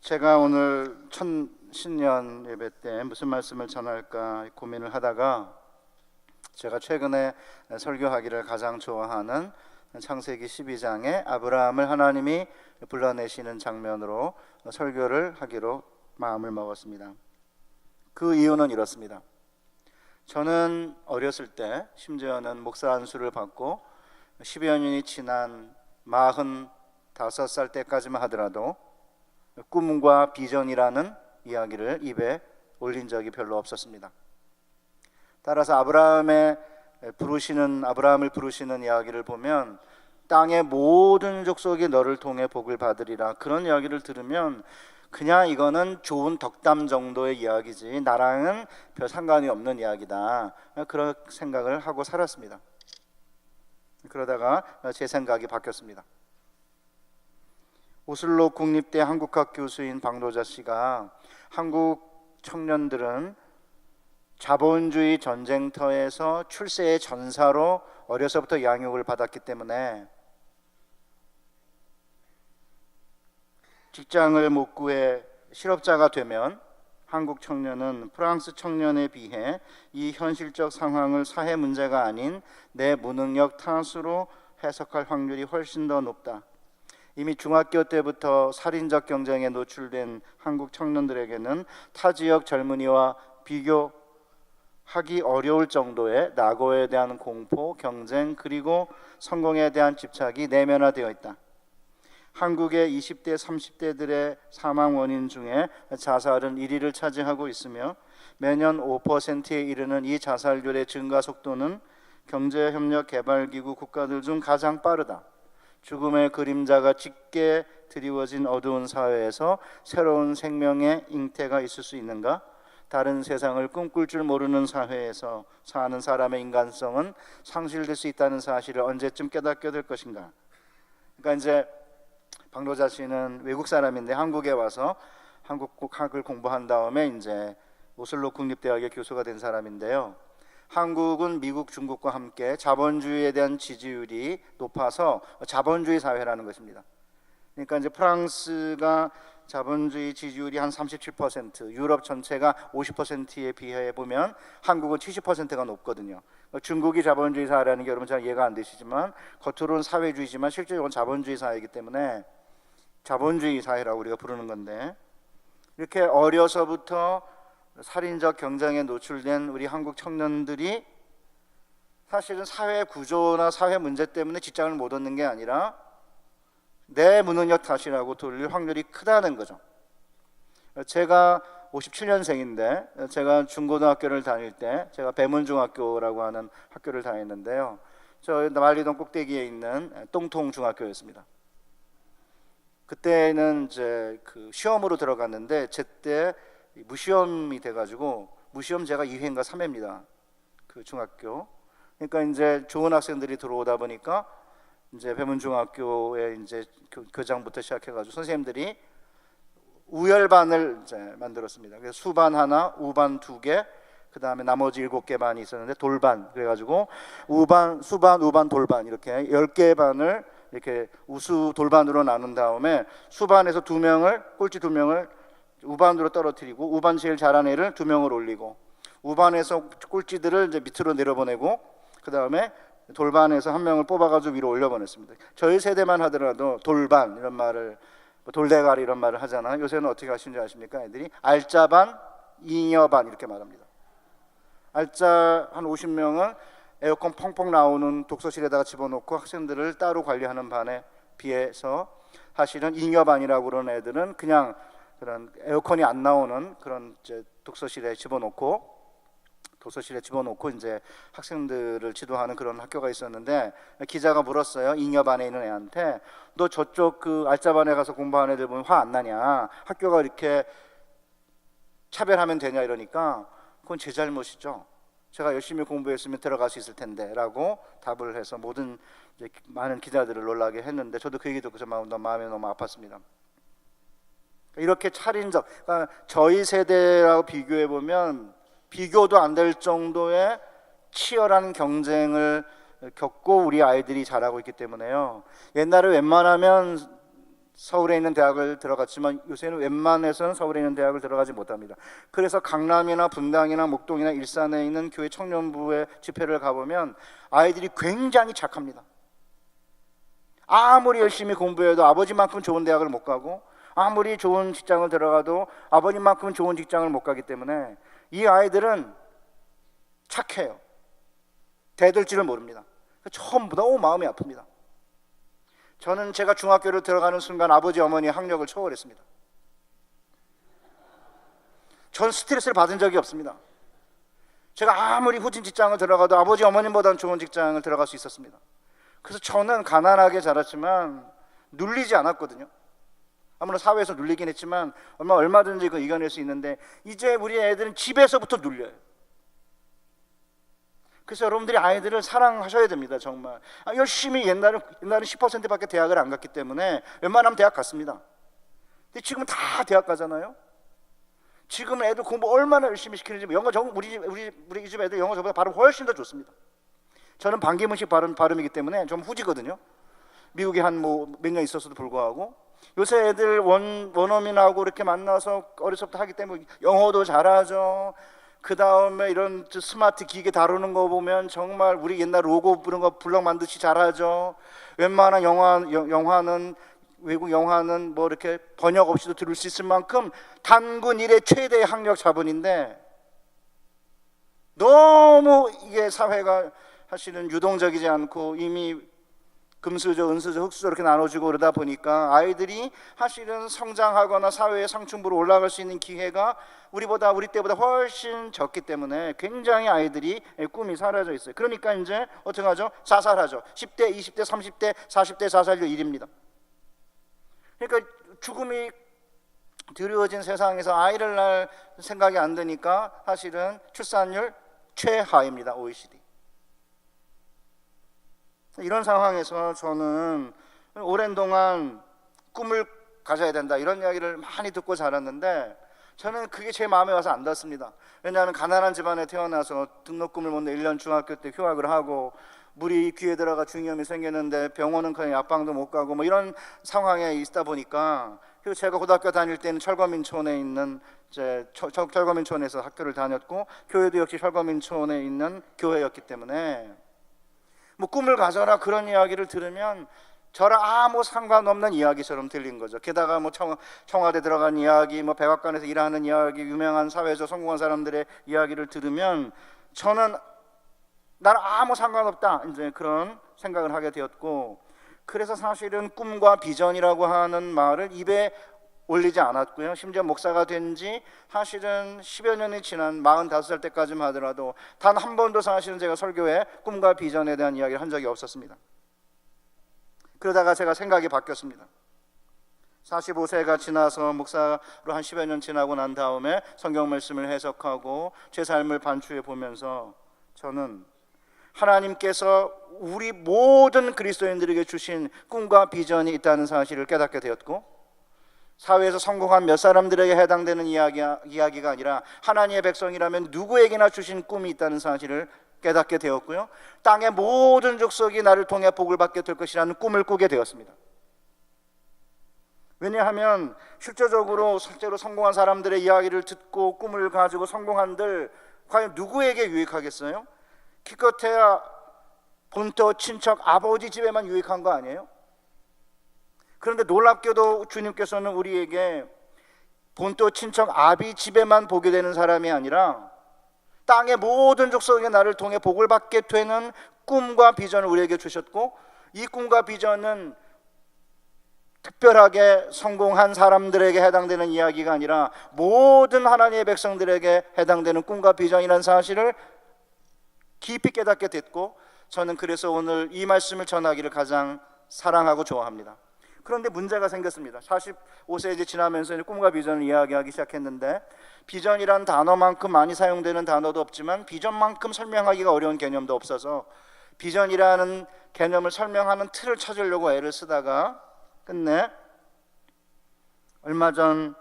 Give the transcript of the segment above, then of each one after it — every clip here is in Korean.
제가 오늘 첫 신년 예배 때 무슨 말씀을 전할까 고민을 하다가 제가 최근에 설교하기를 가장 좋아하는 창세기 12장에 아브라함을 하나님이 불러내시는 장면으로 설교를 하기로 마음을 먹었습니다. 그 이유는 이렇습니다. 저는 어렸을 때, 심지어는 목사 안수를 받고 10여 년이 지난 45살 때까지만 하더라도 꿈과 비전이라는 이야기를 입에 올린 적이 별로 없었습니다. 따라서 아브라함을 부르시는 이야기를 보면 땅의 모든 족속이 너를 통해 복을 받으리라, 그런 이야기를 들으면 그냥 이거는 좋은 덕담 정도의 이야기지 나랑은 별 상관이 없는 이야기다, 그런 생각을 하고 살았습니다. 그러다가 제 생각이 바뀌었습니다. 오슬로 국립대 한국학 교수인 박노자 씨가 한국 청년들은 자본주의 전쟁터에서 출세의 전사로 어려서부터 양육을 받았기 때문에 직장을 못 구해 실업자가 되면 한국 청년은 프랑스 청년에 비해 이 현실적 상황을 사회 문제가 아닌 내 무능력 탓으로 해석할 확률이 훨씬 더 높다. 이미 중학교 때부터 살인적 경쟁에 노출된 한국 청년들에게는 타 지역 젊은이와 비교하기 어려울 정도의 낙오에 대한 공포, 경쟁, 그리고 성공에 대한 집착이 내면화되어 있다. 한국의 20대, 30대들의 사망 원인 중에 자살은 1위를 차지하고 있으며 매년 5%에 이르는 이 자살률의 증가 속도는 경제협력개발기구 국가들 중 가장 빠르다. 죽음의 그림자가 짙게 드리워진 어두운 사회에서 새로운 생명의 잉태가 있을 수 있는가? 다른 세상을 꿈꿀 줄 모르는 사회에서 사는 사람의 인간성은 상실될 수 있다는 사실을 언제쯤 깨닫게 될 것인가? 그러니까 이제 박노자 씨는 외국 사람인데 한국에 와서 한국학을 공부한 다음에 이제 오슬로 국립대학의 교수가 된 사람인데요. 한국은 미국, 중국과 함께 자본주의에 대한 지지율이 높아서 자본주의 사회라는 것입니다. 그러니까 이제 프랑스가 자본주의 지지율이 한 37%, 유럽 전체가 50%에 비해 보면 한국은 70%가 높거든요. 중국이 자본주의 사회라는 게 여러분 잘 이해가 안 되시지만 겉으로는 사회주의지만 실제로는 자본주의 사회이기 때문에 자본주의 사회라고 우리가 부르는 건데, 이렇게 어려서부터 살인적 경쟁에 노출된 우리 한국 청년들이 사실은 사회 구조나 사회 문제 때문에 직장을 못 얻는 게 아니라 내 무능력 탓이라고 돌릴 확률이 크다는 거죠. 제가 57년생인데 제가 중고등학교를 다닐 때 제가 배문중학교라고 하는 학교를 다녔는데요. 저 만리동 꼭대기에 있는 똥통중학교였습니다. 그때는 이제 그 시험으로 들어갔는데 제때 무시험이 돼가지고 무시험 제가 2회인가 3회입니다. 그 중학교. 그러니까 이제 좋은 학생들이 들어오다 보니까 이제 배문중학교에 이제 교장부터 시작해가지고 선생님들이 우열반을 이제 만들었습니다. 그래서 수반 하나, 우반 2개, 그 다음에 나머지 7개 반이 있었는데 돌반, 그래가지고 우반, 수반, 우반, 돌반 이렇게 10개 반을 이렇게 우수 돌반으로 나눈 다음에 수반에서 2명을, 꼴찌 2명을 우반으로 떨어뜨리고 우반 제일 잘하는 애를 2명을 올리고 우반에서 꼴찌들을 이제 밑으로 내려보내고 그 다음에 돌반에서 1명을 뽑아가지고 위로 올려보냈습니다. 저희 세대만 하더라도 돌반 이런 말을, 돌대가리 이런 말을 하잖아요. 요새는 어떻게 하시는지 아십니까? 애들이 알짜반, 잉여반 이렇게 말합니다. 알짜 한 50명을 에어컨 펑펑 나오는 독서실에다가 집어넣고 학생들을 따로 관리하는 반에 비해서 사실은 잉여반이라고 그러는 애들은 그냥 그런 에어컨이 안 나오는 그런 이제 도서실에 집어넣고 이제 학생들을 지도하는 그런 학교가 있었는데, 기자가 물었어요. 잉여반에 있는 애한테, 너 저쪽 그 알짜반에 가서 공부하는 애들 보면 화 안 나냐? 학교가 이렇게 차별하면 되냐? 이러니까 그건 제 잘못이죠. 제가 열심히 공부했으면 들어갈 수 있을 텐데 라고 답을 해서 모든 이제 많은 기자들을 놀라게 했는데, 저도 그 얘기 듣고 마음이 너무 아팠습니다. 이렇게 차린적, 그러니까 저희 세대라고 비교해 보면 비교도 안 될 정도의 치열한 경쟁을 겪고 우리 아이들이 자라고 있기 때문에요. 옛날에 웬만하면 서울에 있는 대학을 들어갔지만 요새는 웬만해서는 서울에 있는 대학을 들어가지 못합니다. 그래서 강남이나 분당이나 목동이나 일산에 있는 교회 청년부의 집회를 가보면 아이들이 굉장히 착합니다. 아무리 열심히 공부해도 아버지만큼 좋은 대학을 못 가고, 아무리 좋은 직장을 들어가도 아버님만큼 좋은 직장을 못 가기 때문에 이 아이들은 착해요. 대들지를 모릅니다. 전부 너무 마음이 아픕니다. 저는 제가 중학교를 들어가는 순간 아버지 어머니의 학력을 초월했습니다. 전 스트레스를 받은 적이 없습니다. 제가 아무리 후진 직장을 들어가도 아버지 어머님보다는 좋은 직장을 들어갈 수 있었습니다. 그래서 저는 가난하게 자랐지만 눌리지 않았거든요. 아무래도 사회에서 눌리긴 했지만 얼마든지 그 이겨낼 수 있는데, 이제 우리 애들은 집에서부터 눌려요. 그래서 여러분들이 아이들을 사랑하셔야 됩니다. 정말 열심히 옛날은 10%밖에 대학을 안 갔기 때문에 웬만하면 대학 갔습니다. 근데 지금은 다 대학 가잖아요. 지금은 애들 공부 얼마나 열심히 시키는지, 영어 우리 집 애들 영어 저보다 발음 훨씬 더 좋습니다. 저는 반기문식 발음이기 때문에 좀 후지거든요. 미국에 한 몇 년 있었어도 불구하고. 요새 애들 원어민하고 이렇게 만나서 어려서부터 하기 때문에 영어도 잘하죠. 그 다음에 이런 스마트 기계 다루는 거 보면 정말 우리 옛날 로고 부른 거 블럭 만드시 잘하죠. 웬만한 영화는 외국 영화는 뭐 이렇게 번역 없이도 들을 수 있을 만큼 단군 일의 최대의 학력 자본인데, 너무 이게 사회가 사실은 유동적이지 않고 이미 금수저, 은수저, 흙수저 이렇게 나눠주고 그러다 보니까 아이들이 사실은 성장하거나 사회의 상층부로 올라갈 수 있는 기회가 우리 때보다 훨씬 적기 때문에 굉장히 아이들이 꿈이 사라져 있어요. 그러니까 이제 어떻게 하죠? 자살하죠. 10대, 20대, 30대, 40대 자살률 1위입니다. 그러니까 죽음이 두려워진 세상에서 아이를 낳을 생각이 안 드니까 사실은 출산율 최하입니다. OECD. 이런 상황에서 저는 오랜 동안 꿈을 가져야 된다 이런 이야기를 많이 듣고 자랐는데, 저는 그게 제 마음에 와서 안 닿습니다. 왜냐하면 가난한 집안에 태어나서 등록금을 못 내 1년 중학교 때 휴학을 하고, 물이 귀에 들어가 중이염이 생겼는데 병원은 그냥 약방도 못 가고 뭐 이런 상황에 있다 보니까, 그리고 제가 고등학교 다닐 때는 철거민촌에 있는 철거민촌에서 학교를 다녔고, 교회도 역시 철거민촌에 있는 교회였기 때문에 뭐 꿈을 가져라 그런 이야기를 들으면 저랑 아무 상관없는 이야기처럼 들린 거죠. 게다가 뭐 청와대 들어간 이야기, 뭐 백악관에서 일하는 이야기, 유명한 사회에서 성공한 사람들의 이야기를 들으면 저는 나는 아무 상관없다 이제 그런 생각을 하게 되었고, 그래서 사실은 꿈과 비전이라고 하는 말을 입에 올리지 않았고요. 심지어 목사가 된 지 사실은 10여 년이 지난 45살 때까지만 하더라도 단 한 번도 사실은 제가 설교에 꿈과 비전에 대한 이야기를 한 적이 없었습니다. 그러다가 제가 생각이 바뀌었습니다. 45세가 지나서 목사로 한 10여 년 지나고 난 다음에 성경 말씀을 해석하고 제 삶을 반추해 보면서 저는 하나님께서 우리 모든 그리스도인들에게 주신 꿈과 비전이 있다는 사실을 깨닫게 되었고, 사회에서 성공한 몇 사람들에게 해당되는 이야기가 아니라 하나님의 백성이라면 누구에게나 주신 꿈이 있다는 사실을 깨닫게 되었고요, 땅의 모든 족속이 나를 통해 복을 받게 될 것이라는 꿈을 꾸게 되었습니다. 왜냐하면 실제로 성공한 사람들의 이야기를 듣고 꿈을 가지고 성공한들 과연 누구에게 유익하겠어요? 기껏해야 본토 친척 아버지 집에만 유익한 거 아니에요? 그런데 놀랍게도 주님께서는 우리에게 본토 친척 아비 집에만 보게 되는 사람이 아니라 땅의 모든 족속에 나를 통해 복을 받게 되는 꿈과 비전을 우리에게 주셨고, 이 꿈과 비전은 특별하게 성공한 사람들에게 해당되는 이야기가 아니라 모든 하나님의 백성들에게 해당되는 꿈과 비전이라는 사실을 깊이 깨닫게 됐고, 저는 그래서 오늘 이 말씀을 전하기를 가장 사랑하고 좋아합니다. 그런데 문제가 생겼습니다. 45세 이제 지나면서 이제 꿈과 비전을 이야기하기 시작했는데, 비전이란 단어만큼 많이 사용되는 단어도 없지만 비전만큼 설명하기가 어려운 개념도 없어서 비전이라는 개념을 설명하는 틀을 찾으려고 애를 쓰다가 끝내 얼마 전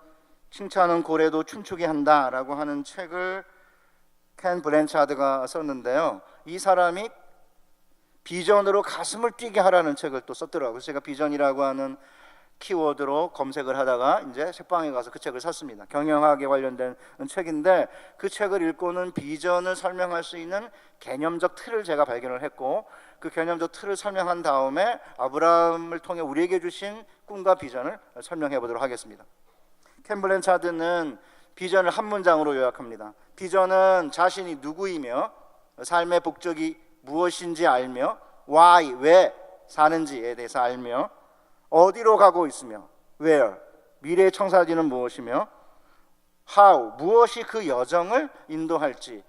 칭찬은 고래도 춤추게 한다라고 하는 책을 켄 브랜차드가 썼는데요, 이 사람이 비전으로 가슴을 뛰게 하라는 책을 또 썼더라고요. 제가 비전이라고 하는 키워드로 검색을 하다가 이제 책방에 가서 그 책을 샀습니다. 경영학에 관련된 책인데 그 책을 읽고는 비전을 설명할 수 있는 개념적 틀을 제가 발견을 했고, 그 개념적 틀을 설명한 다음에 아브라함을 통해 우리에게 주신 꿈과 비전을 설명해 보도록 하겠습니다. 켄 블랜차드는 비전을 한 문장으로 요약합니다. 비전은 자신이 누구이며 삶의 목적이 무엇인지 알며 why, 왜 사는지에 대해서 알며 어디로 가고 있으며 where, 미래의 청사진은 무엇이며 how, 무엇이 그 여정을 인도할지,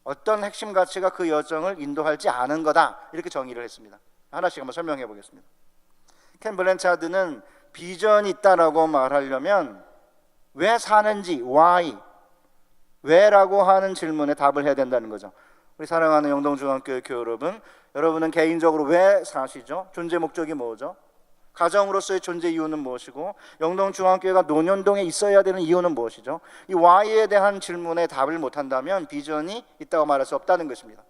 어떤 핵심 가치가 그 여정을 인도할지 아는 거다, 이렇게 정의를 했습니다. 하나씩 한번 설명해 보겠습니다. 켄 블랜차드는 비전이 있다라고 말하려면 왜 사는지 why, 왜라고 하는 질문에 답을 해야 된다는 거죠. 우리 사랑하는 영동중앙교회 교회 여러분, 여러분은 개인적으로 왜 사시죠? 존재 목적이 뭐죠? 가정으로서의 존재 이유는 무엇이고, 영동중앙교회가 논현동에 있어야 되는 이유는 무엇이죠? 이 why에 대한 질문에 답을 못한다면 비전이 있다고 말할 수 없다는 것입니다.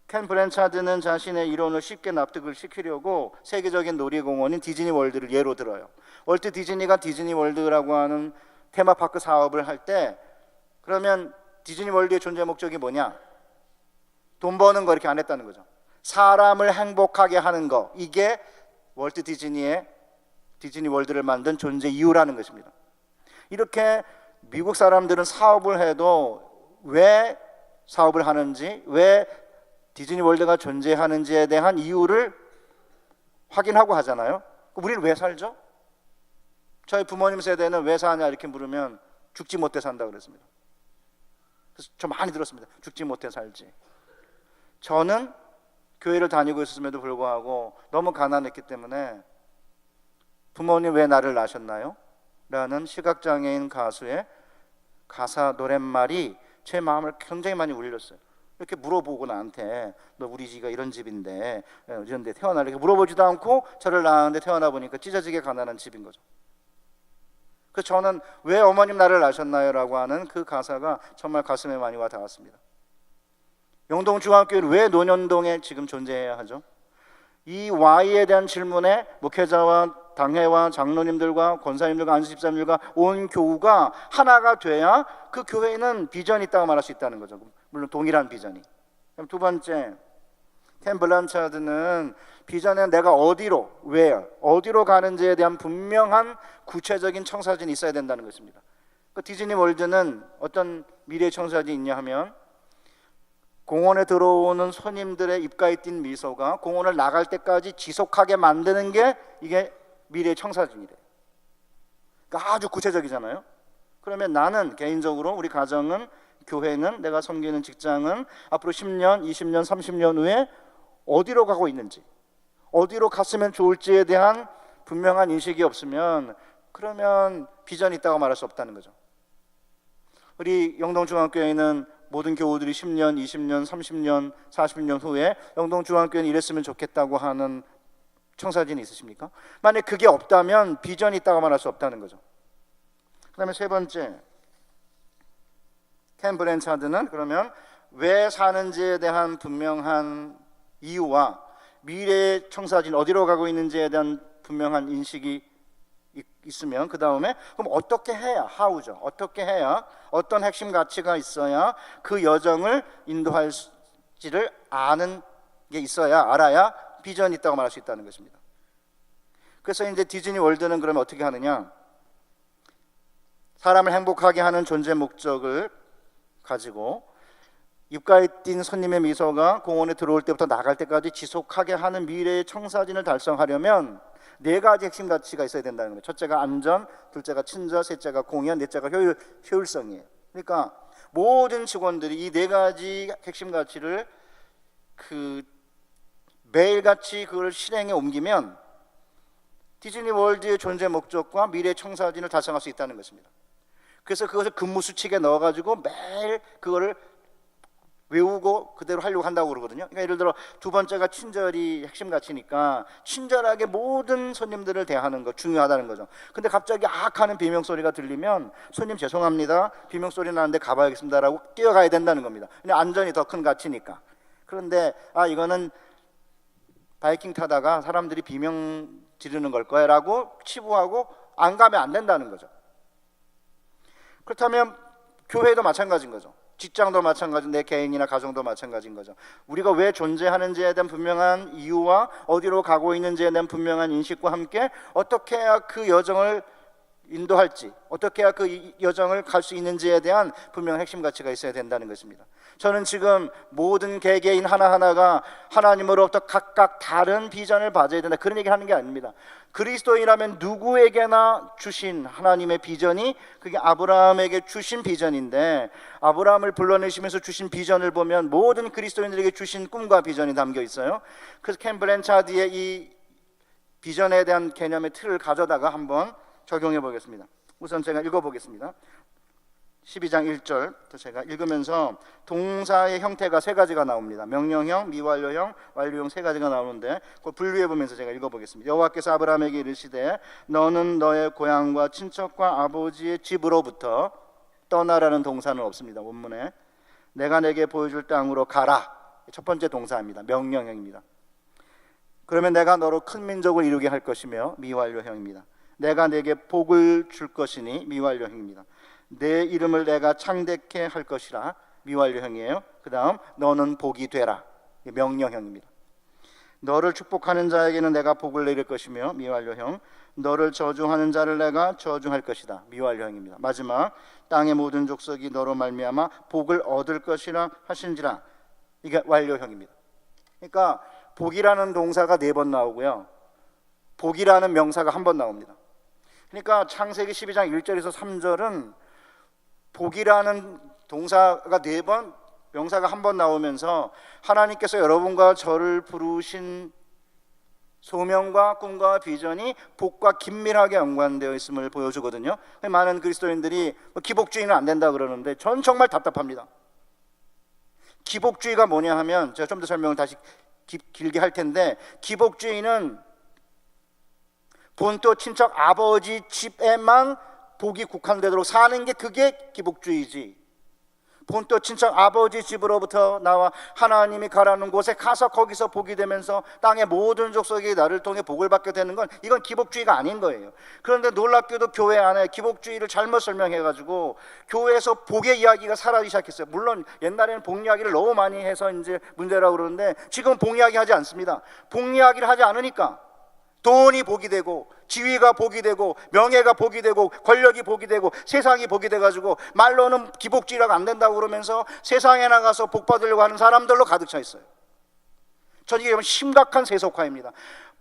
켄 블랜차드는 자신의 이론을 쉽게 납득을 시키려고 세계적인 놀이공원인 디즈니 월드를 예로 들어요. 월트 디즈니가 디즈니 월드라고 하는 테마파크 사업을 할 때, 그러면 디즈니 월드의 존재 목적이 뭐냐? 돈 버는 거 이렇게 안 했다는 거죠. 사람을 행복하게 하는 거, 이게 월트 디즈니의 디즈니 월드를 만든 존재 이유라는 것입니다. 이렇게 미국 사람들은 사업을 해도 왜 사업을 하는지, 왜 디즈니 월드가 존재하는지에 대한 이유를 확인하고 하잖아요. 우리는 왜 살죠? 저희 부모님 세대는 왜 사냐 이렇게 물으면 죽지 못해 산다고 그랬습니다. 그래서 저 많이 들었습니다. 죽지 못해 살지. 저는 교회를 다니고 있었음에도 불구하고 너무 가난했기 때문에 부모님 왜 나를 낳으셨나요? 라는 시각장애인 가수의 가사 노랫말이 제 마음을 굉장히 많이 울렸어요. 이렇게 물어보고 나한테 너 우리 집이 이런 집인데 이런 데 태어나려 이렇게 물어보지도 않고 저를 낳았는데 태어나 보니까 찢어지게 가난한 집인 거죠. 그래서 저는 왜 어머님 나를 낳으셨나요? 라고 하는 그 가사가 정말 가슴에 많이 와 닿았습니다. 영동중앙교회는 왜 논현동에 지금 존재해야 하죠? 이 Y에 대한 질문에 목회자와 당회와 장로님들과 권사님들과 안수집사님들과 온 교우가 하나가 돼야 그 교회에는 비전이 있다고 말할 수 있다는 거죠. 물론 동일한 비전이. 그럼 두 번째, 켄 블랜차드는 비전에 내가 어디로, where, 어디로 가는지에 대한 분명한 구체적인 청사진이 있어야 된다는 것입니다. 그 디즈니 월드는 어떤 미래의 청사진이 있냐 하면, 공원에 들어오는 손님들의 입가에 띈 미소가 공원을 나갈 때까지 지속하게 만드는 게 이게 미래의 청사진이래. 그러니까 아주 구체적이잖아요. 그러면 나는 개인적으로, 우리 가정은, 교회는, 내가 섬기는 직장은 앞으로 10년, 20년, 30년 후에 어디로 가고 있는지, 어디로 갔으면 좋을지에 대한 분명한 인식이 없으면 그러면 비전이 있다고 말할 수 없다는 거죠. 우리 영동중앙교회는 모든 교우들이 10년, 20년, 30년, 40년 후에 영동중앙교회는 이랬으면 좋겠다고 하는 청사진이 있으십니까? 만약 그게 없다면 비전이 있다고 말할 수 없다는 거죠. 그 다음에 세 번째, 켄 블랜차드는 그러면 왜 사는지에 대한 분명한 이유와 미래의 청사진 어디로 가고 있는지에 대한 분명한 인식이 있으면 그 다음에 그럼 어떻게 해야, how죠. 어떻게 해야, 어떤 핵심 가치가 있어야 그 여정을 인도할지를 아는 게 있어야, 알아야 비전이 있다고 말할 수 있다는 것입니다. 그래서 이제 디즈니 월드는 그러면 어떻게 하느냐, 사람을 행복하게 하는 존재 목적을 가지고 입가에 띈 손님의 미소가 공원에 들어올 때부터 나갈 때까지 지속하게 하는 미래의 청사진을 달성하려면 네 가지 핵심 가치가 있어야 된다는 거예요. 첫째가 안전, 둘째가 친절, 셋째가 공연, 넷째가 효율성이에요. 그러니까 모든 직원들이 이 네 가지 핵심 가치를 매일같이 그걸 실행에 옮기면 디즈니 월드의 존재 목적과 미래의 청사진을 달성할 수 있다는 것입니다. 그래서 그것을 근무 수칙에 넣어가지고 매일 그거를 외우고 그대로 하려고 한다고 그러거든요. 그러니까 예를 들어 두 번째가 친절이 핵심 가치니까 친절하게 모든 손님들을 대하는 거 중요하다는 거죠. 근데 갑자기 하는 비명소리가 들리면 손님 죄송합니다, 비명소리 나는데 가봐야겠습니다 라고 뛰어가야 된다는 겁니다. 근데 안전이 더 큰 가치니까. 그런데 이거는 바이킹 타다가 사람들이 비명 지르는 걸 거야 라고 치부하고 안 가면 안 된다는 거죠. 그렇다면 교회도 마찬가지인 거죠. 직장도 마찬가지, 내 개인이나 가정도 마찬가지인 거죠. 우리가 왜 존재하는지에 대한 분명한 이유와 어디로 가고 있는지에 대한 분명한 인식과 함께 어떻게 해야 그 여정을 인도할지, 어떻게 해야 그 여정을 갈 수 있는지에 대한 분명한 핵심 가치가 있어야 된다는 것입니다. 저는 지금 모든 개개인 하나하나가 하나님으로부터 각각 다른 비전을 받아야 된다, 그런 얘기를 하는 게 아닙니다. 그리스도인이라면 누구에게나 주신 하나님의 비전이 그게 아브라함에게 주신 비전인데, 아브라함을 불러내시면서 주신 비전을 보면 모든 그리스도인들에게 주신 꿈과 비전이 담겨 있어요. 그래서 켄 브랜차드의 이 비전에 대한 개념의 틀을 가져다가 한번 적용해 보겠습니다. 우선 제가 읽어보겠습니다. 12장 1절 제가 읽으면서 동사의 형태가 세 가지가 나옵니다. 명령형, 미완료형, 완료형 세 가지가 나오는데 그걸 분류해 보면서 제가 읽어보겠습니다. 여호와께서 아브라함에게 이르시되 너는 너의 고향과 친척과 아버지의 집으로부터 떠나라는 동사는 없습니다. 원문에 내가 내게 보여줄 땅으로 가라, 첫 번째 동사입니다. 명령형입니다. 그러면 내가 너로 큰 민족을 이루게 할 것이며, 미완료형입니다. 내가 내게 복을 줄 것이니, 미완료형입니다. 내 이름을 내가 창대케 할 것이라, 미완료형이에요. 그 다음 너는 복이 되라, 명령형입니다. 너를 축복하는 자에게는 내가 복을 내릴 것이며, 미완료형. 너를 저주하는 자를 내가 저주할 것이다, 미완료형입니다. 마지막 땅의 모든 족속이 너로 말미암아 복을 얻을 것이라 하신지라, 이게 완료형입니다. 그러니까 복이라는 동사가 4번 나오고요, 복이라는 명사가 1번 나옵니다. 그러니까 창세기 12장 1절에서 3절은 복이라는 동사가 4번, 명사가 1번 나오면서 하나님께서 여러분과 저를 부르신 소명과 꿈과 비전이 복과 긴밀하게 연관되어 있음을 보여주거든요. 많은 그리스도인들이 기복주의는 안 된다 그러는데 전 정말 답답합니다. 기복주의가 뭐냐 하면, 제가 좀 더 설명을 다시 길게 할 텐데, 기복주의는 본토 친척 아버지 집에만 복이 국한되도록 사는 게 그게 기복주의지, 본토 친척 아버지 집으로부터 나와 하나님이 가라는 곳에 가서 거기서 복이 되면서 땅의 모든 족속이 나를 통해 복을 받게 되는 건, 이건 기복주의가 아닌 거예요. 그런데 놀랍게도 교회 안에 기복주의를 잘못 설명해가지고 교회에서 복의 이야기가 사라지기 시작했어요. 물론 옛날에는 복 이야기를 너무 많이 해서 이제 문제라고 그러는데 지금 복 이야기 하지 않습니다. 복 이야기를 하지 않으니까 돈이 복이 되고, 지위가 복이 되고, 명예가 복이 되고, 권력이 복이 되고, 세상이 복이 돼가지고 말로는 기복주의라고 안 된다고 그러면서 세상에 나가서 복 받으려고 하는 사람들로 가득 차 있어요. 저는 이게 심각한 세속화입니다.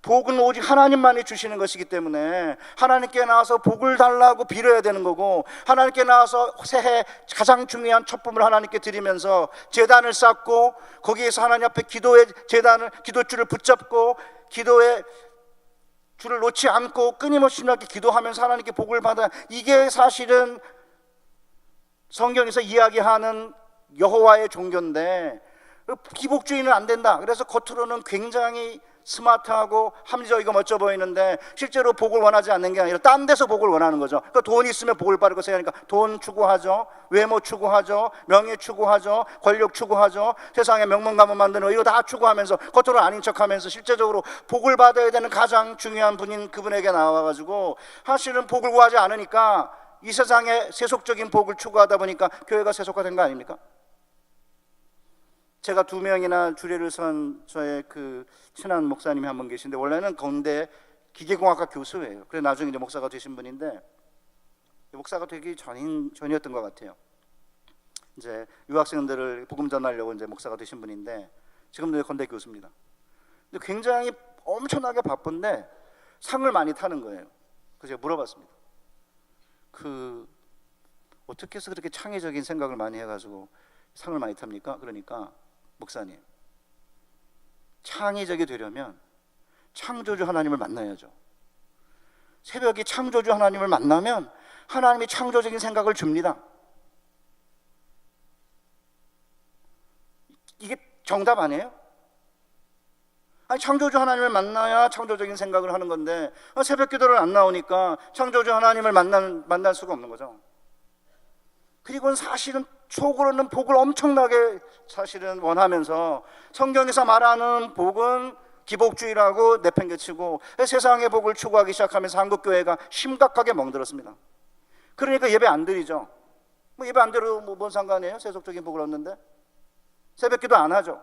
복은 오직 하나님만이 주시는 것이기 때문에 하나님께 나와서 복을 달라고 빌어야 되는 거고, 하나님께 나와서 새해 가장 중요한 첫 봄을 하나님께 드리면서 제단을 쌓고, 거기에서 하나님 앞에 기도의 제단을, 기도줄을 붙잡고 기도의 줄을 놓지 않고 끊임없이 이렇게 기도하면서 하나님께 복을 받아, 이게 사실은 성경에서 이야기하는 여호와의 종교인데, 기복주의는 안 된다. 그래서 겉으로는 굉장히 스마트하고 합리적이고 멋져 보이는데 실제로 복을 원하지 않는 게 아니라 딴 데서 복을 원하는 거죠. 그러니까 돈 있으면 복을 받을 것을 하니까 돈 추구하죠, 외모 추구하죠, 명예 추구하죠, 권력 추구하죠, 세상에 명문가문 만드는 거 이거 다 추구하면서 겉으로 아닌 척하면서 실제적으로 복을 받아야 되는 가장 중요한 분인 그분에게 나와가지고 사실은 복을 구하지 않으니까 이 세상에 세속적인 복을 추구하다 보니까 교회가 세속화된 거 아닙니까? 제가 2명이나 주례를 선 저의 그 친한 목사님이 한 분 계신데, 원래는 건대 기계공학과 교수예요. 그래서 나중에 이제 목사가 되신 분인데, 목사가 되기 전이었던 것 같아요. 이제 유학생들을 복음 전하려고 이제 목사가 되신 분인데, 지금도 건대 교수입니다. 근데 굉장히 엄청나게 바쁜데 상을 많이 타는 거예요. 그래서 제가 물어봤습니다. 어떻게 해서 그렇게 창의적인 생각을 많이 해가지고 상을 많이 탑니까? 그러니까, 목사님, 창의적이 되려면 창조주 하나님을 만나야죠. 새벽에 창조주 하나님을 만나면 하나님이 창조적인 생각을 줍니다. 이게 정답 아니에요? 아니, 창조주 하나님을 만나야 창조적인 생각을 하는 건데 새벽 기도를 안 나오니까 창조주 하나님을 만날 수가 없는 거죠. 그리고 사실은 속으로는 복을 엄청나게 사실은 원하면서, 성경에서 말하는 복은 기복주의라고 내팽개치고 세상의 복을 추구하기 시작하면서 한국 교회가 심각하게 멍들었습니다. 그러니까 예배 안 드리죠. 뭐 예배 안 드려도 뭔 상관이에요? 세속적인 복을 얻는데. 새벽기도 안 하죠.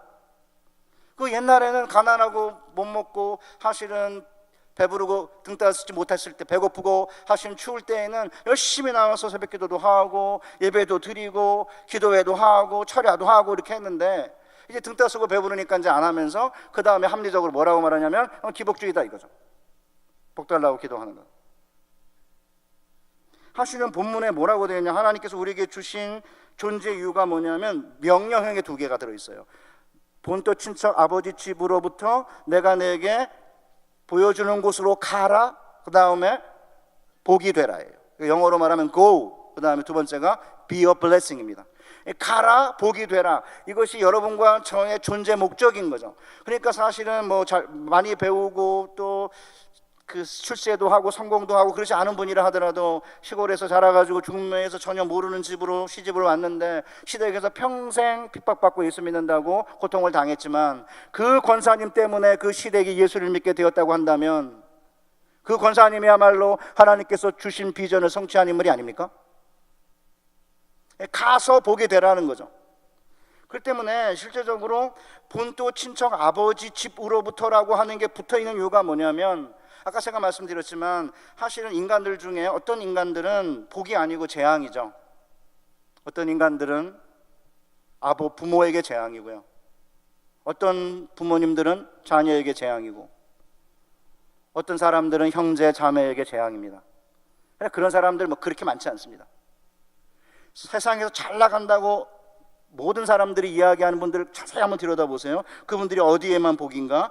그 옛날에는 가난하고 못 먹고 사실은 배부르고 등 따스지 못했을 때, 배고프고 하시는 추울 때에는 열심히 나와서 새벽기도도 하고 예배도 드리고 기도회도 하고 철야도 하고 이렇게 했는데, 이제 등 따스고 배부르니까 이제 안 하면서 그 다음에 합리적으로 뭐라고 말하냐면 기복주의다 이거죠. 복 달라고 기도하는 거. 하시는 본문에 뭐라고 되어 있냐, 하나님께서 우리에게 주신 존재 이유가 뭐냐면 명령형에 두 개가 들어있어요. 본토 친척 아버지 집으로부터 내가 내게 보여주는 곳으로 가라, 그 다음에 복이 되라예요. 영어로 말하면 go, 그 다음에 두 번째가 be a blessing입니다. 가라, 복이 되라, 이것이 여러분과 저의 존재 목적인 거죠. 그러니까 사실은 뭐 많이 배우고 또 그 출세도 하고 성공도 하고 그렇지 않은 분이라 하더라도 시골에서 자라가지고 중매에서 전혀 모르는 집으로 시집을 왔는데 시댁에서 평생 핍박받고 예수 믿는다고 고통을 당했지만 그 권사님 때문에 그 시댁이 예수를 믿게 되었다고 한다면 그 권사님이야말로 하나님께서 주신 비전을 성취한 인물이 아닙니까? 가서 보게 되라는 거죠. 그렇기 때문에 실제적으로 본토 친척 아버지 집으로부터라고 하는 게 붙어있는 이유가 뭐냐면, 아까 제가 말씀드렸지만 사실은 인간들 중에 어떤 인간들은 복이 아니고 재앙이죠. 어떤 인간들은 부모에게 재앙이고요, 어떤 부모님들은 자녀에게 재앙이고, 어떤 사람들은 형제 자매에게 재앙입니다. 그런 사람들 뭐 그렇게 많지 않습니다. 세상에서 잘 나간다고 모든 사람들이 이야기하는 분들 자세히 한번 들여다보세요. 그분들이 어디에만 복인가?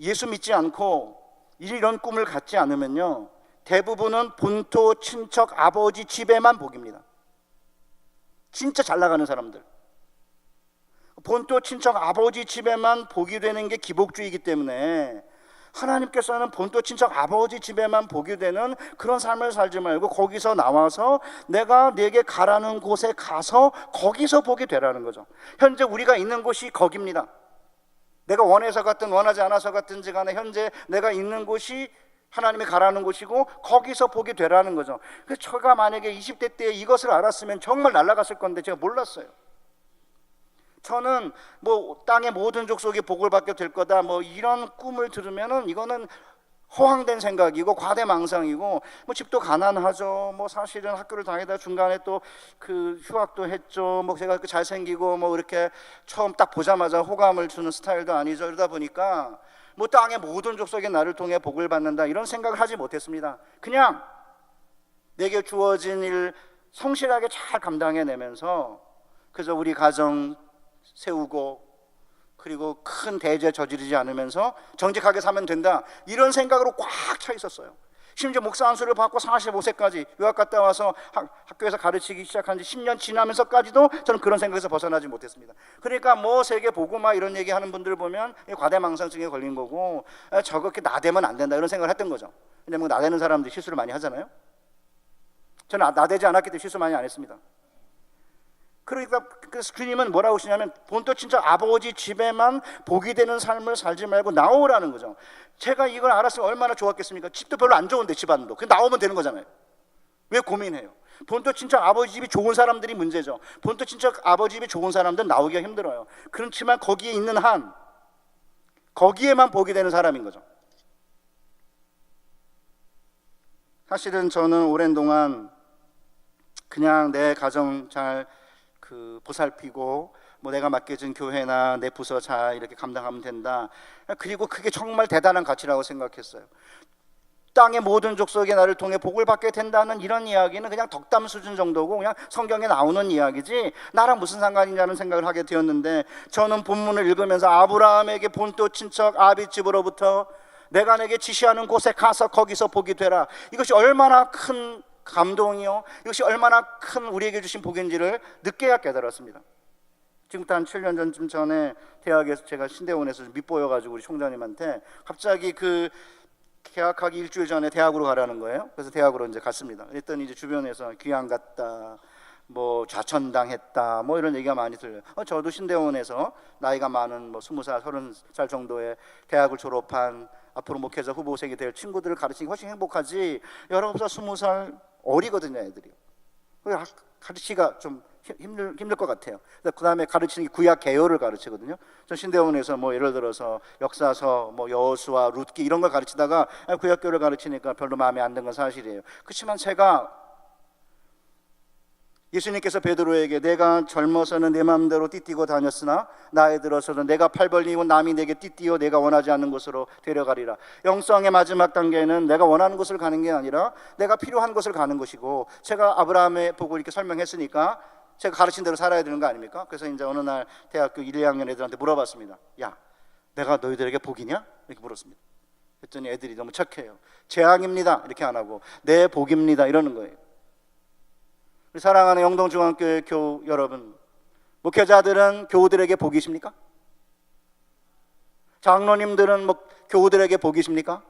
예수 믿지 않고 이런 꿈을 갖지 않으면요, 대부분은 본토 친척 아버지 집에만 복입니다. 진짜 잘 나가는 사람들, 본토 친척 아버지 집에만 복이 되는 게 기복주의이기 때문에 하나님께서는 본토 친척 아버지 집에만 복이 되는 그런 삶을 살지 말고 거기서 나와서 내가 네게 가라는 곳에 가서 거기서 복이 되라는 거죠. 현재 우리가 있는 곳이 거기입니다. 내가 원해서 갔든 원하지 않아서 갔든지 간에 현재 내가 있는 곳이 하나님이 가라는 곳이고 거기서 복이 되라는 거죠. 그래서 제가 만약에 20대 때 이것을 알았으면 정말 날아갔을 건데 제가 몰랐어요. 저는 뭐 땅의 모든 족속이 복을 받게 될 거다 뭐 이런 꿈을 들으면은 이거는 허황된 생각이고 과대망상이고, 뭐 집도 가난하죠. 뭐 사실은 학교를 다니다 중간에 또 그 휴학도 했죠. 뭐 제가 그 잘생기고 뭐 이렇게 처음 딱 보자마자 호감을 주는 스타일도 아니죠. 이러다 보니까 뭐 땅의 모든 족속이 나를 통해 복을 받는다 이런 생각을 하지 못했습니다. 그냥 내게 주어진 일 성실하게 잘 감당해내면서 그저 우리 가정 세우고 그리고 큰 대죄 저지르지 않으면서 정직하게 사면 된다 이런 생각으로 꽉 차 있었어요. 심지어 목사 안수를 받고 45세까지 유학 갔다 와서 학교에서 가르치기 시작한 지 10년 지나면서까지도 저는 그런 생각에서 벗어나지 못했습니다. 그러니까 뭐 세계 복음화 이런 얘기하는 분들 보면 과대망상증에 걸린 거고, 저렇게 나대면 안 된다 이런 생각을 했던 거죠. 왜냐면 나대는 사람들이 실수를 많이 하잖아요. 저는 나대지 않았기 때문에 실수 많이 안 했습니다. 그러니까 그래서 주님은 뭐라고 하시냐면 본토 친척 아버지 집에만 복이 되는 삶을 살지 말고 나오라는 거죠. 제가 이걸 알았으면 얼마나 좋았겠습니까? 집도 별로 안 좋은데 집안도 그냥 나오면 되는 거잖아요. 왜 고민해요? 본토 친척 아버지 집이 좋은 사람들이 문제죠. 본토 친척 아버지 집이 좋은 사람들은 나오기가 힘들어요. 그렇지만 거기에 있는 한 거기에만 복이 되는 사람인 거죠. 사실은 저는 오랜 동안 그냥 내 가정 잘 보살피고 뭐 내가 맡겨진 교회나 내 부서 잘 이렇게 감당하면 된다. 그리고 그게 정말 대단한 가치라고 생각했어요. 땅의 모든 족속이 나를 통해 복을 받게 된다는 이런 이야기는 그냥 덕담 수준 정도고 그냥 성경에 나오는 이야기지 나랑 무슨 상관이냐는 생각을 하게 되었는데, 저는 본문을 읽으면서 아브라함에게 본토 친척 아비집으로부터 내가 내게 지시하는 곳에 가서 거기서 복이 되라, 이것이 얼마나 큰 감동이요, 이것이 얼마나 큰 우리에게 주신 복인지를 늦게야 깨달았습니다. 지금부터 한 7년 전쯤 전에 대학에서 제가 신대원에서 밑보여가지고 우리 총장님한테 갑자기 그 개학하기 일주일 전에 대학으로 가라는 거예요. 그래서 대학으로 이제 갔습니다. 그랬더니 이제 주변에서 귀양 갔다 뭐 좌천당했다 뭐 이런 얘기가 많이 들려요. 저도 신대원에서 나이가 많은 뭐 20살, 30살 정도의 대학을 졸업한 앞으로 목회자 후보생이 될 친구들을 가르치기 훨씬 행복하지. 19살, 20살 어리거든요, 애들이. 가르치기가 좀 힘들 것 같아요. 그 다음에 가르치는 게 구약 개요를 가르치거든요. 전 신대원에서 뭐 예를 들어서 역사서, 뭐 여호수아, 룻기 이런 걸 가르치다가 구약 개요를 가르치니까 별로 마음에 안 드는 건 사실이에요. 그렇지만 제가 예수님께서 베드로에게 내가 젊어서는 내 마음대로 띠뛰고 다녔으나 나이 들어서는 내가 팔 벌리고 남이 내게 띠뛰어 내가 원하지 않는 곳으로 데려가리라. 영성의 마지막 단계는 내가 원하는 곳을 가는 게 아니라 내가 필요한 곳을 가는 것이고, 제가 아브라함의 복을 이렇게 설명했으니까 제가 가르친 대로 살아야 되는 거 아닙니까? 그래서 이제 어느 날 대학교 1, 2학년 애들한테 물어봤습니다. 야, 내가 너희들에게 복이냐? 이렇게 물었습니다. 그랬더니 애들이 너무 착해요. 재앙입니다 이렇게 안 하고 내 복입니다 이러는 거예요. 사랑하는 영동중앙교회 교우 여러분, 목회자들은 교우들에게 복이십니까? 장로님들은 뭐 교우들에게 복이십니까?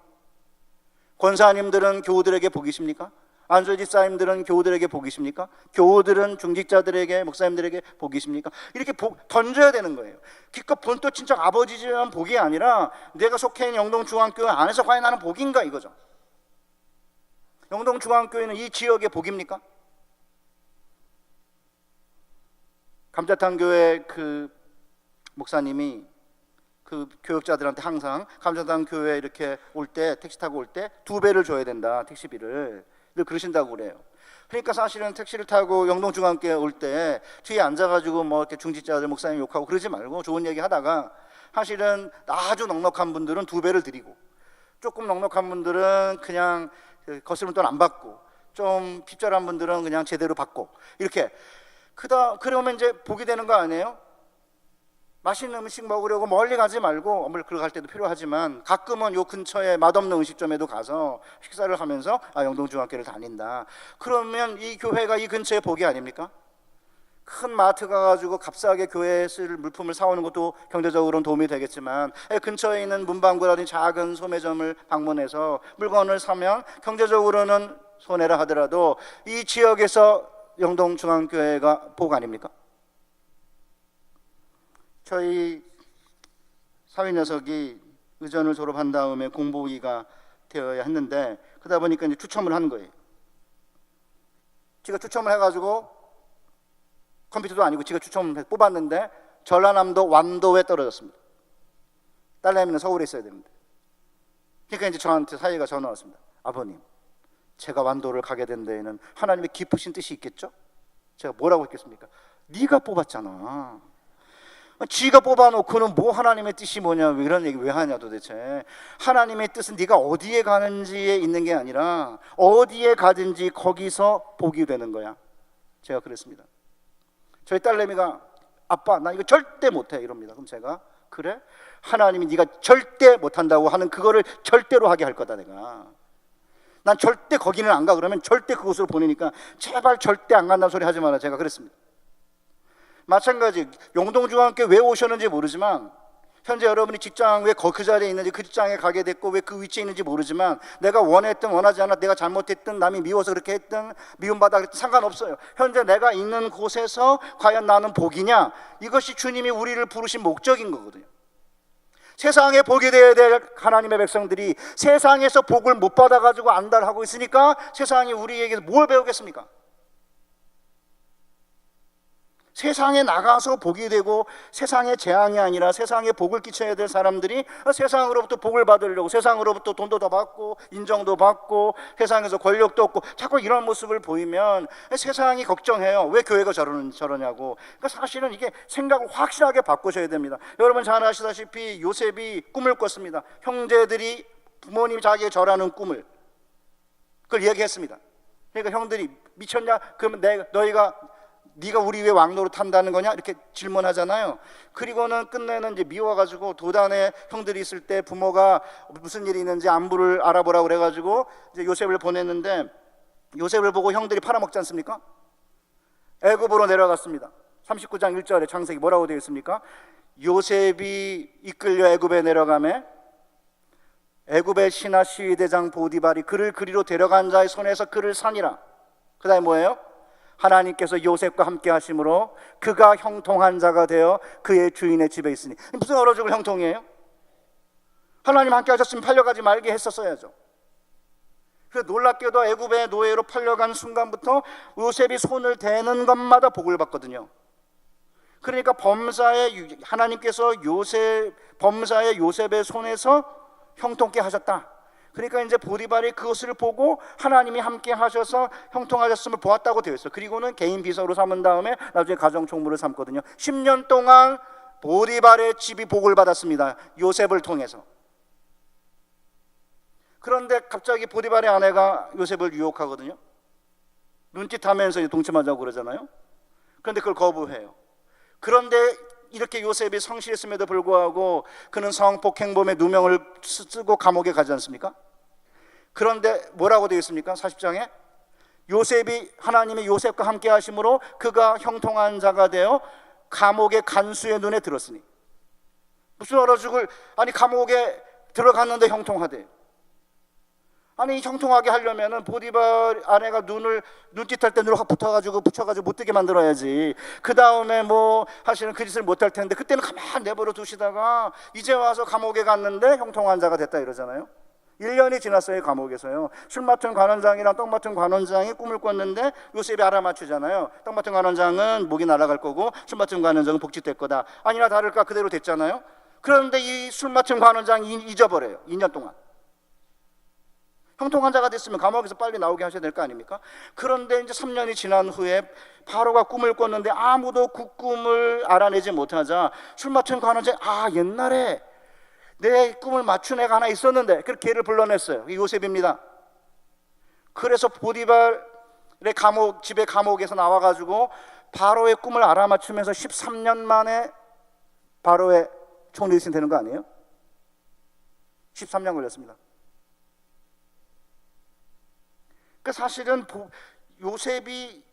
권사님들은 교우들에게 복이십니까? 안수 집사님들은 교우들에게 복이십니까? 교우들은 중직자들에게, 목사님들에게 복이십니까? 이렇게 복 던져야 되는 거예요. 기껏 본토 친척 아버지지만 복이 아니라 내가 속해 있는 영동중앙교회 안에서 과연 나는 복인가 이거죠. 영동중앙교회는 이 지역의 복입니까? 감자탕 교회 그 목사님이 그 교역자들한테 항상 감자탕 교회 이렇게 올 때, 택시 타고 올 때 2배를 줘야 된다, 택시비를 늘 그러신다고 그래요. 그러니까 사실은 택시를 타고 영동중앙교회 올 때 뒤에 앉아가지고 뭐 이렇게 중직자들 목사님 욕하고 그러지 말고 좋은 얘기 하다가, 사실은 아주 넉넉한 분들은 2배를 드리고, 조금 넉넉한 분들은 그냥 거스름 돈 안 받고, 좀 핍절한 분들은 그냥 제대로 받고, 이렇게 그러면 이제 복이 되는 거 아니에요? 맛있는 음식 먹으려고 멀리 가지 말고, 물갈 때도 필요하지만 가끔은 요 근처에 맛없는 음식점에도 가서 식사를 하면서 영동중학교를 다닌다. 그러면 이 교회가 이 근처에 복이 아닙니까? 큰 마트 가가지고 값싸게 교회에 쓸 물품을 사오는 것도 경제적으로는 도움이 되겠지만, 근처에 있는 문방구라든지 작은 소매점을 방문해서 물건을 사면 경제적으로는 손해라 하더라도 이 지역에서 영동중앙교회가 복 아닙니까? 저희 사위 녀석이 의전을 졸업한 다음에 공보기가 되어야 했는데, 그러다 보니까 이제 추첨을 한 거예요. 제가 추첨을 해가지고, 컴퓨터도 아니고 제가 추첨을 뽑았는데 전라남도 완도에 떨어졌습니다. 딸내미는 서울에 있어야 되는데. 그러니까 이제 저한테 사위가 전화 왔습니다. 아버님, 제가 완도를 가게 된 데에는 하나님의 기쁘신 뜻이 있겠죠? 제가 뭐라고 했겠습니까? 네가 뽑았잖아. 지가 뽑아놓고는 뭐 하나님의 뜻이 뭐냐, 이런 얘기 왜 하냐 도대체. 하나님의 뜻은 네가 어디에 가는지에 있는 게 아니라 어디에 가든지 거기서 복이 되는 거야. 제가 그랬습니다. 저희 딸내미가 아빠 나 이거 절대 못해 이럽니다. 그럼 제가 그래? 하나님이 네가 절대 못한다고 하는 그거를 절대로 하게 할 거다. 내가 난 절대 거기는 안 가. 그러면 절대 그곳으로 보내니까 제발 절대 안 간다는 소리 하지 마라. 제가 그랬습니다. 마찬가지 영동중앙교회 왜 오셨는지 모르지만, 현재 여러분이 직장 왜 그 자리에 있는지, 그 직장에 가게 됐고 왜 그 위치에 있는지 모르지만, 내가 원했든 원하지 않아, 내가 잘못했든 남이 미워서 그렇게 했든 미움받아 그랬든 상관없어요. 현재 내가 있는 곳에서 과연 나는 복이냐, 이것이 주님이 우리를 부르신 목적인 거거든요. 세상에 복이 되어야 될 하나님의 백성들이 세상에서 복을 못 받아가지고 안달하고 있으니까 세상이 우리에게 뭘 배우겠습니까? 세상에 나가서 복이 되고 세상에 재앙이 아니라 세상에 복을 끼쳐야 될 사람들이 세상으로부터 복을 받으려고 세상으로부터 돈도 더 받고 인정도 받고 세상에서 권력도 얻고 자꾸 이런 모습을 보이면 세상이 걱정해요. 왜 교회가 저러냐고. 그러니까 사실은 이게 생각을 확실하게 바꾸셔야 됩니다. 여러분 잘 아시다시피 요셉이 꿈을 꿨습니다. 형제들이 부모님이 자기의 절하는 꿈을, 그걸 얘기했습니다. 그러니까 형들이 미쳤냐? 그러면 네가 우리 왜 왕노릇 한다는 거냐? 이렇게 질문하잖아요. 그리고는 끝내는 이제 미워가지고 도단에 형들이 있을 때 부모가 무슨 일이 있는지 안부를 알아보라고 그래가지고 이제 요셉을 보냈는데, 요셉을 보고 형들이 팔아먹지 않습니까? 애굽으로 내려갔습니다. 39장 1절에 창세기 뭐라고 되어 있습니까? 요셉이 이끌려 애굽에 내려가매 애굽의 신하 시위대장 보디발이 그를 그리로 데려간 자의 손에서 그를 산이라. 그 다음에 뭐예요? 하나님께서 요셉과 함께 하심으로 그가 형통한 자가 되어 그의 주인의 집에 있으니. 무슨 얼어 죽을 형통이에요? 하나님 함께 하셨으면 팔려가지 말게 했었어야죠. 그래서 놀랍게도 애굽의 노예로 팔려간 순간부터 요셉이 손을 대는 것마다 복을 받거든요. 그러니까 하나님께서 범사의 요셉의 손에서 형통케 하셨다. 그러니까 이제 보디발이 그것을 보고 하나님이 함께 하셔서 형통하셨음을 보았다고 되어 있어요. 그리고는 개인 비서로 삼은 다음에 나중에 가정총무를 삼거든요. 10년 동안 보디발의 집이 복을 받았습니다. 요셉을 통해서. 그런데 갑자기 보디발의 아내가 요셉을 유혹하거든요. 눈짓하면서 동침하자고 그러잖아요. 그런데 그걸 거부해요. 그런데 이렇게 요셉이 성실했음에도 불구하고 그는 성폭행범의 누명을 쓰고 감옥에 가지 않습니까? 그런데 뭐라고 되어 있습니까? 40장에 요셉이 하나님의 요셉과 함께 하심으로 그가 형통한 자가 되어 감옥의 간수의 눈에 들었으니. 무슨 얼어 죽을, 아니 감옥에 들어갔는데 형통하대. 아니 형통하게 하려면은 보디발 아내가 눈짓할 때 눈을 확 붙여가지고 못 뜨게 만들어야지. 그 다음에 뭐 하시는 그 짓을 못할 텐데 그때는 가만 내버려 두시다가 이제 와서 감옥에 갔는데 형통한 자가 됐다 이러잖아요. 1년이 지났어요. 감옥에서요. 술 맡은 관원장이랑 떡 맡은 관원장이 꿈을 꿨는데 요셉이 알아맞추잖아요. 떡 맡은 관원장은 목이 날아갈 거고 술 맡은 관원장은 복직될 거다. 아니나 다를까 그대로 됐잖아요. 그런데 이 술 맡은 관원장이 잊어버려요. 2년 동안. 형통한 자가 됐으면 감옥에서 빨리 나오게 하셔야 될 거 아닙니까? 그런데 이제 3년이 지난 후에 바로가 꿈을 꿨는데 아무도 그 꿈을 알아내지 못하자 술 맡은 관원장이 옛날에 내 꿈을 맞춘 애가 하나 있었는데 그렇게 걔를 불러냈어요. 요셉입니다. 그래서 보디발의 집의 감옥에서 나와가지고 바로의 꿈을 알아맞추면서 13년 만에 바로의 총리 대신 되는 거 아니에요? 13년 걸렸습니다. 그 사실은 요셉이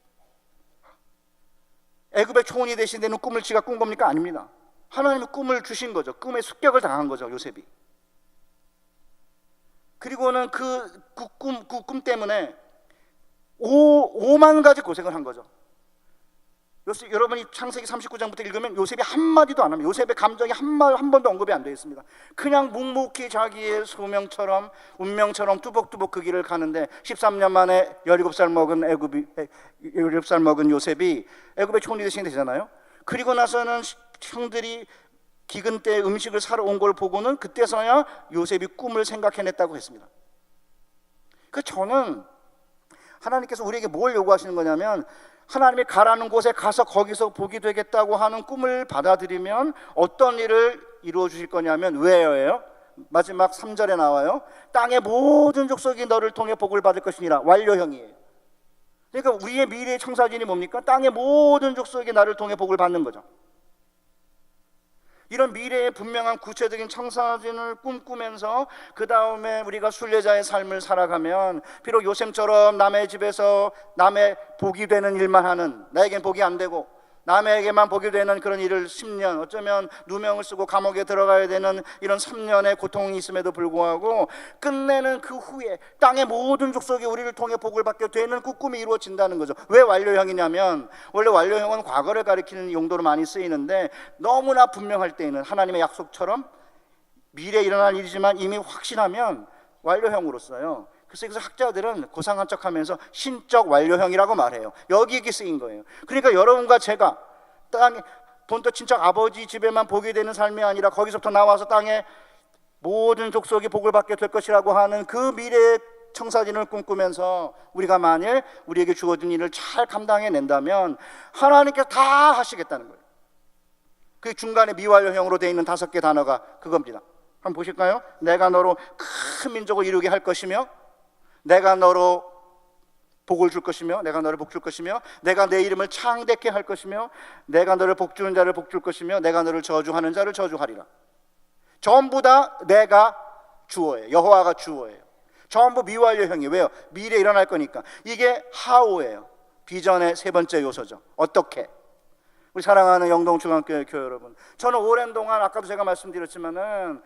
애굽의 총리 대신 되는 꿈을 지가 꾼 겁니까? 아닙니다. 하나님이 꿈을 주신 거죠. 꿈에 습격을 당한 거죠, 요셉이. 그리고는 그 꿈 때문에 5만 가지 고생을 한 거죠. 여러분이 창세기 39장부터 읽으면 요셉이 한마디도 안 합니다. 요셉의 감정이 한 번도 언급이 안 되어 있습니다. 그냥 묵묵히 자기의 소명처럼 운명처럼 뚜벅뚜벅 그 길을 가는데 13년 만에 17살 먹은 요셉이 애굽의 총리 대신이 되잖아요. 그리고 나서는 형들이 기근 때 음식을 사러 온 걸 보고는 그때서야 요셉이 꿈을 생각해냈다고 했습니다. 저는 하나님께서 우리에게 뭘 요구하시는 거냐면 하나님이 가라는 곳에 가서 거기서 복이 되겠다고 하는 꿈을 받아들이면 어떤 일을 이루어 주실 거냐면 왜예요? 마지막 3절에 나와요. 땅의 모든 족속이 너를 통해 복을 받을 것이니라. 완료형이에요. 그러니까 우리의 미래의 청사진이 뭡니까? 땅의 모든 족속이 나를 통해 복을 받는 거죠. 이런 미래의 분명한 구체적인 청사진을 꿈꾸면서 그 다음에 우리가 순례자의 삶을 살아가면 비록 요셉처럼 남의 집에서 남의 복이 되는 일만 하는, 나에겐 복이 안 되고 남에게만 복이 되는 그런 일을 10년, 어쩌면 누명을 쓰고 감옥에 들어가야 되는 이런 3년의 고통이 있음에도 불구하고 끝내는 그 후에 땅의 모든 족속이 우리를 통해 복을 받게 되는 그 꿈이 이루어진다는 거죠. 왜 완료형이냐면 원래 완료형은 과거를 가리키는 용도로 많이 쓰이는데 너무나 분명할 때에는 하나님의 약속처럼 미래에 일어날 일이지만 이미 확신하면 완료형으로 써요. 그래서 학자들은 고상한 척하면서 신적 완료형이라고 말해요. 여기에 쓰인 거예요. 그러니까 여러분과 제가 땅에 본토 친척 아버지 집에만 복이 되는 삶이 아니라 거기서부터 나와서 땅에 모든 족속이 복을 받게 될 것이라고 하는 그 미래의 청사진을 꿈꾸면서 우리가 만일 우리에게 주어진 일을 잘 감당해낸다면 하나님께서 다 하시겠다는 거예요. 그 중간에 미완료형으로 되어 있는 5개 단어가 그겁니다. 한번 보실까요? 내가 너로 큰 민족을 이루게 할 것이며 내가 너로 복을 줄 것이며 내가 너를 복 줄 것이며 내가 내 이름을 창대케 할 것이며 내가 너를 복 주는 자를 복 줄 것이며 내가 너를 저주하는 자를 저주하리라. 전부 다 내가 주어예요. 여호와가 주어예요. 전부 미완료형이에요. 왜요? 미래에 일어날 거니까. 이게 하오예요. 비전의 세 번째 요소죠. 어떻게? 우리 사랑하는 영동중앙교회 교회 여러분, 저는 오랜 동안 아까도 제가 말씀드렸지만은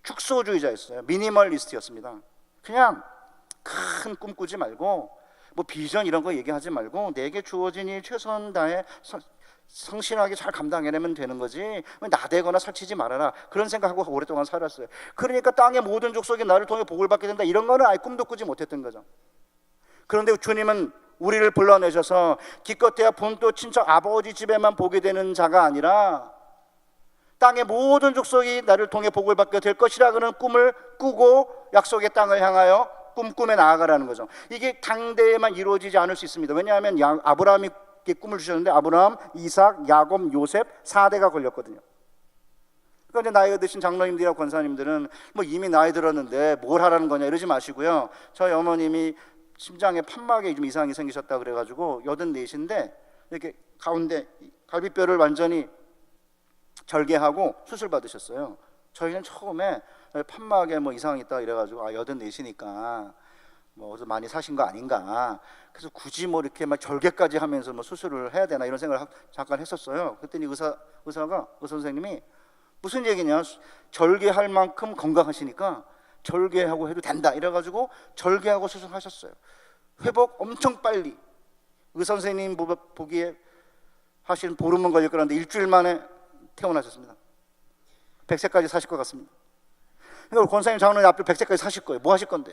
축소주의자였어요. 미니멀리스트였습니다. 그냥 큰 꿈 꾸지 말고 뭐 비전 이런 거 얘기하지 말고 내게 주어진 일 최선 다해 성실하게 잘 감당해내면 되는 거지, 나대거나 살치지 말아라, 그런 생각하고 오랫동안 살았어요. 그러니까 땅의 모든 족속이 나를 통해 복을 받게 된다, 이런 거는 아예 꿈도 꾸지 못했던 거죠. 그런데 주님은 우리를 불러내셔서 기껏해야 본토 친척 아버지 집에만 보게 되는 자가 아니라 땅의 모든 족속이 나를 통해 복을 받게 될 것이라는 꿈을 꾸고 약속의 땅을 향하여 꿈꾸며 나아가라는 거죠. 이게 당대에만 이루어지지 않을 수 있습니다. 왜냐하면 아브라함이 꿈을 주셨는데 아브라함, 이삭, 야곱, 요셉 4대가 걸렸거든요. 그러니까 나이가 드신 장로님들이나 권사님들은 뭐 이미 나이 들었는데 뭘 하라는 거냐 이러지 마시고요. 저희 어머님이 심장에 판막에 좀 이상이 생기셨다 그래가지고 84인데 이렇게 가운데 갈비뼈를 완전히 절개하고 수술 받으셨어요. 저희는 처음에 판막에 뭐 이상이 있다 이래가지고 84이니까 뭐 어디서 많이 사신 거 아닌가, 그래서 굳이 뭐 이렇게 막 절개까지 하면서 뭐 수술을 해야 되나 이런 생각을 잠깐 했었어요. 그랬더니 의사 선생님이 무슨 얘기냐, 절개할 만큼 건강하시니까 절개하고 해도 된다 이래가지고 절개하고 수술하셨어요. 회복 엄청 빨리, 의사 선생님 보기에 하시는 보름은 걸릴 거라는데 일주일 만에 퇴원하셨습니다. 100세까지 사실 것 같습니다. 그러니까 권사님 장로님 앞에 100세까지 사실 거예요. 뭐 하실 건데?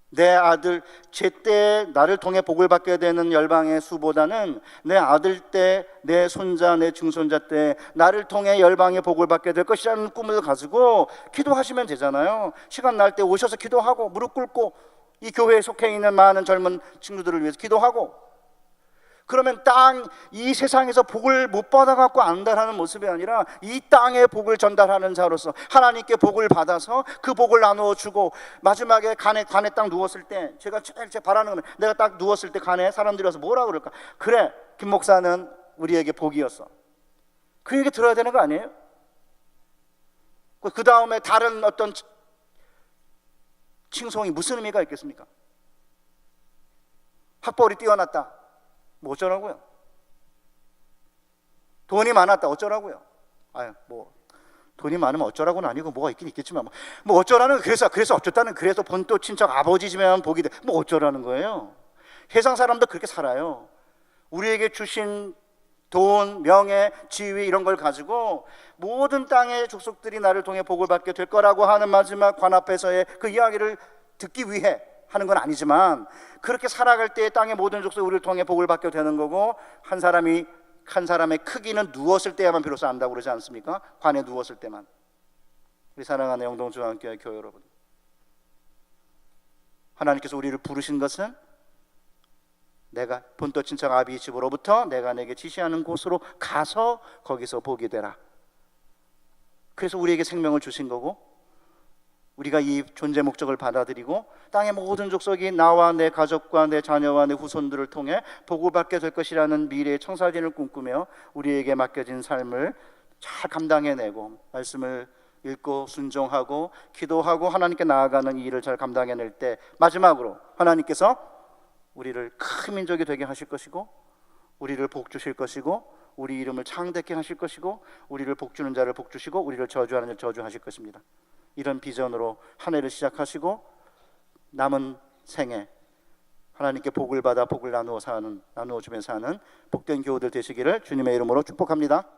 내 아들 제때 나를 통해 복을 받게 되는 열방의 수보다는 내 아들 때, 내 손자, 내 증손자 때 나를 통해 열방의 복을 받게 될 것이라는 꿈을 가지고 기도하시면 되잖아요. 시간 날 때 오셔서 기도하고 무릎 꿇고 이 교회에 속해 있는 많은 젊은 친구들을 위해서 기도하고, 그러면 이 세상에서 복을 못 받아갖고 안달하는 모습이 아니라 이 땅에 복을 전달하는 자로서 하나님께 복을 받아서 그 복을 나누어 주고, 마지막에 간에 딱 누웠을 때 제가 제일 바라는 건, 내가 딱 누웠을 때 간에 사람들이 와서 뭐라 그럴까, 그래 김 목사는 우리에게 복이었어, 그 얘기 들어야 되는 거 아니에요? 그 다음에 다른 어떤 칭송이 무슨 의미가 있겠습니까? 학벌이 뛰어났다, 뭐 어쩌라고요? 돈이 많았다, 어쩌라고요? 뭐 돈이 많으면 어쩌라고는 아니고 뭐가 있긴 있겠지만 뭐 어쩌라는, 그래서 어쩌다는, 그래서 본토 친척 아버지 집에만 보게 돼, 뭐 어쩌라는 거예요? 세상 사람도 그렇게 살아요. 우리에게 주신 돈, 명예, 지위 이런 걸 가지고 모든 땅의 족속들이 나를 통해 복을 받게 될 거라고 하는 마지막 관 앞에서의 그 이야기를 듣기 위해 하는 건 아니지만, 그렇게 살아갈 때 땅의 모든 족속이 우리를 통해 복을 받게 되는 거고, 한 사람의 크기는 누웠을 때야만 비로소 안다고 그러지 않습니까? 관에 누웠을 때만. 우리 사랑하는 영동중앙교회 교회 여러분, 하나님께서 우리를 부르신 것은 내가 본토 친척 아비 집으로부터 내가 내게 지시하는 곳으로 가서 거기서 복이 되라. 그래서 우리에게 생명을 주신 거고, 우리가 이 존재 목적을 받아들이고 땅의 모든 족속이 나와 내 가족과 내 자녀와 내 후손들을 통해 복을 받게 될 것이라는 미래의 청사진을 꿈꾸며 우리에게 맡겨진 삶을 잘 감당해내고, 말씀을 읽고 순종하고 기도하고 하나님께 나아가는 이 일을 잘 감당해낼 때, 마지막으로 하나님께서 우리를 큰 민족이 되게 하실 것이고, 우리를 복 주실 것이고, 우리 이름을 창대케 하실 것이고, 우리를 복 주는 자를 복 주시고, 우리를 저주하는 자를 저주하실 것입니다. 이런 비전으로 한 해를 시작하시고 남은 생에 하나님께 복을 받아 복을 나누어 주면서 사는 복된 교우들 되시기를 주님의 이름으로 축복합니다.